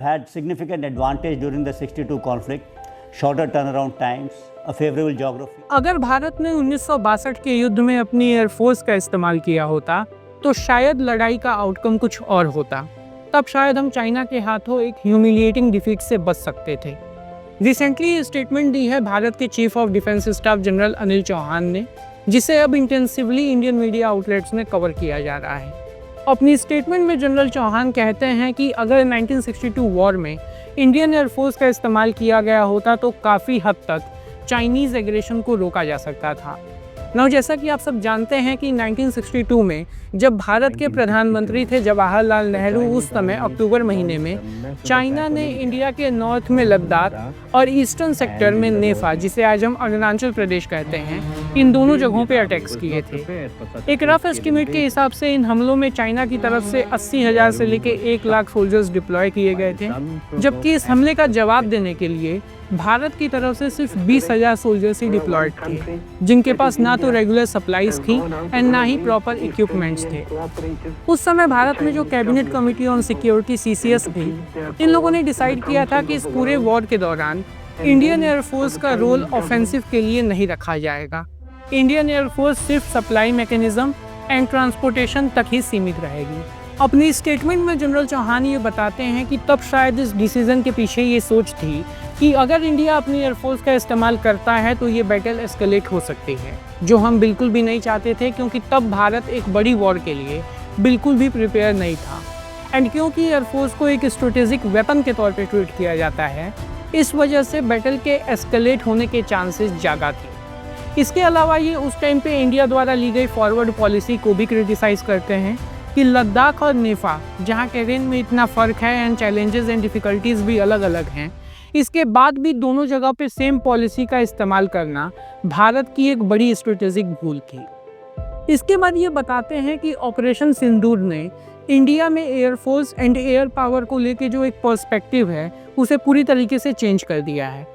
Had significant advantage during the 62 conflict, shorter turnaround times, a favorable geography. अगर भारत ने 1962 के युद्ध में अपनी एयरफोर्स का इस्तेमाल किया होता तो शायद लड़ाई का आउटकम कुछ और होता। तब शायद हम चाइना के हाथों एक ह्यूमिलिएटिंग डिफीट से बच सकते थे। रिसेंटली ये स्टेटमेंट दी है भारत के chief of defence staff general Anil Chauhan ने, जिसे अब इंटेंसिवली इंडियन मीडिया आउटलेट्स में कवर किया जा रहा है। अपनी स्टेटमेंट में जनरल चौहान कहते हैं कि अगर 1962 वॉर में इंडियन एयरफोर्स का इस्तेमाल किया गया होता तो काफ़ी हद तक चाइनीज़ एग्रेशन को रोका जा सकता था। जैसा कि आप सब जानते हैं कि 1962 में जब भारत के प्रधानमंत्री थे जवाहरलाल नेहरू, उस समय अक्टूबर महीने में चाइना ने इंडिया के नॉर्थ में लद्दाख और ईस्टर्न सेक्टर में नेफा, जिसे आज हम अरुणाचल प्रदेश कहते हैं, इन दोनों जगहों पे अटैक्स किए थे। एक रफ एस्टिमेट के हिसाब से इन हमलों में चाइना की तरफ से 80,000 से लेकर 1 लाख सोल्जर्स डिप्लॉय किए गए थे, जबकि इस हमले का जवाब देने के लिए भारत की तरफ से सिर्फ 20,000 सोल्जर्स ही डिप्लॉयड थे, जिनके पास ना तो रेगुलर सप्लाईज थी एंड ना ही प्रॉपर इक्विपमेंट्स थे। उस समय भारत में जो cabinet committee on security CCS थी, इन लोगों ने डिसाइड किया था कि इस पूरे वॉर के दौरान इंडियन एयरफोर्स का रोल ऑफेंसिव के लिए नहीं रखा जाएगा। इंडियन एयरफोर्स सिर्फ सप्लाई मैकेनिज्म एंड ट्रांसपोर्टेशन तक ही सीमित रहेगी। अपनी स्टेटमेंट में जनरल चौहान ये बताते हैं कि तब शायद इस डिसीजन के पीछे ये सोच थी कि अगर इंडिया अपनी एयरफोर्स का इस्तेमाल करता है तो ये बैटल एस्केलेट हो सकती है, जो हम बिल्कुल भी नहीं चाहते थे, क्योंकि तब भारत एक बड़ी वॉर के लिए बिल्कुल भी प्रिपेयर नहीं था। एंड क्योंकि एयरफोर्स को एक स्ट्रेटेजिक वेपन के तौर पे ट्रीट किया जाता है, इस वजह से बैटल के एस्केलेट होने के चांसेस ज़्यादा थे। इसके अलावा ये उस टाइम पे इंडिया द्वारा ली गई फॉरवर्ड पॉलिसी को भी क्रिटिसाइज़ करते हैं कि लद्दाख और नेफा, जहाँ टेरेन में इतना फ़र्क है एंड चैलेंजेस एंड डिफ़िकल्टीज़ भी अलग अलग हैं, इसके बाद भी दोनों जगह पे सेम पॉलिसी का इस्तेमाल करना भारत की एक बड़ी स्ट्रेटेजिक भूल थी। इसके बाद ये बताते हैं कि ऑपरेशन सिंदूर ने इंडिया में एयरफोर्स एंड एयर पावर को लेके जो एक पर्सपेक्टिव है, उसे पूरी तरीके से चेंज कर दिया है।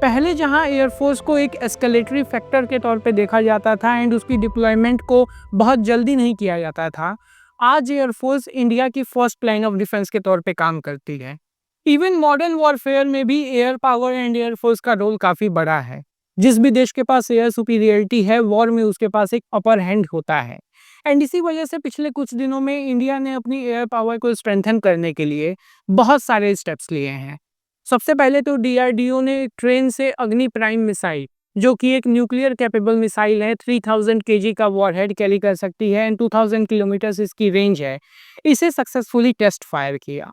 पहले जहां एयरफोर्स को एक एस्केलेटरी फैक्टर के तौर पे देखा जाता था एंड उसकी डिप्लॉयमेंट को बहुत जल्दी नहीं किया जाता था, आज एयरफोर्स इंडिया की फर्स्ट लाइन ऑफ डिफेंस के तौर पे काम करती है। इवन मॉडर्न वॉरफेयर में भी एयर पावर एंड एयरफोर्स का रोल काफ़ी बड़ा है। जिस भी देश के पास एयर सुपीरियरिटी है, वॉर में उसके पास एक अपर हैंड होता है। एंड इसी वजह से पिछले कुछ दिनों में इंडिया ने अपनी एयर पावर को स्ट्रेंथन करने के लिए बहुत सारे स्टेप्स लिए हैं। सबसे पहले तो DRDO ने ट्रेन से अग्नि प्राइम मिसाइल, जो कि एक न्यूक्लियर कैपेबल मिसाइल है, 3000 kg का वॉरहेड कैरी कर सकती है एंड 2000 किलोमीटर इसकी रेंज है, इसे सक्सेसफुली टेस्ट फायर किया।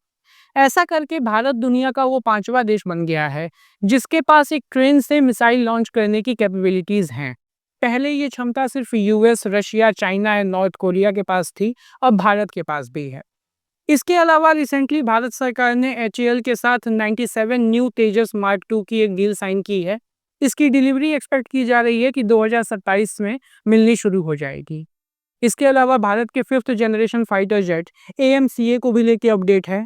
ऐसा करके भारत दुनिया का वो 5वां देश बन गया है जिसके पास एक ट्रेन से मिसाइल लॉन्च करने की कैपेबिलिटीज़ हैं। पहले ये क्षमता सिर्फ US, Russia, China and north Korea के पास थी, अब भारत के पास भी है। इसके अलावा रिसेंटली भारत सरकार ने HAL के साथ 97 न्यू तेजस मार्क 2 की एक डील साइन की है। इसकी डिलीवरी एक्सपेक्ट की जा रही है कि 2027 में मिलनी शुरू हो जाएगी। इसके अलावा भारत के 5th generation fighter jet AMCA को भी लेके अपडेट है।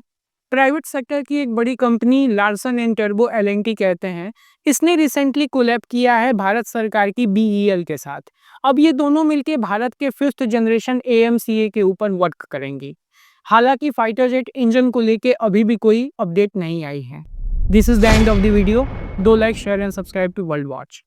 प्राइवेट सेक्टर की एक बड़ी company Larsen and turbo LNT कहते हैं, इसने रिसेंटली कोलैब किया है भारत सरकार की BEL के साथ। अब ये दोनों मिलके भारत के 5th जनरेशन AMCA के ऊपर वर्क करेंगी। हालांकि फाइटर जेट इंजन को लेके अभी भी कोई अपडेट नहीं आई है। This is the end of the video. Do like, share and subscribe to world watch.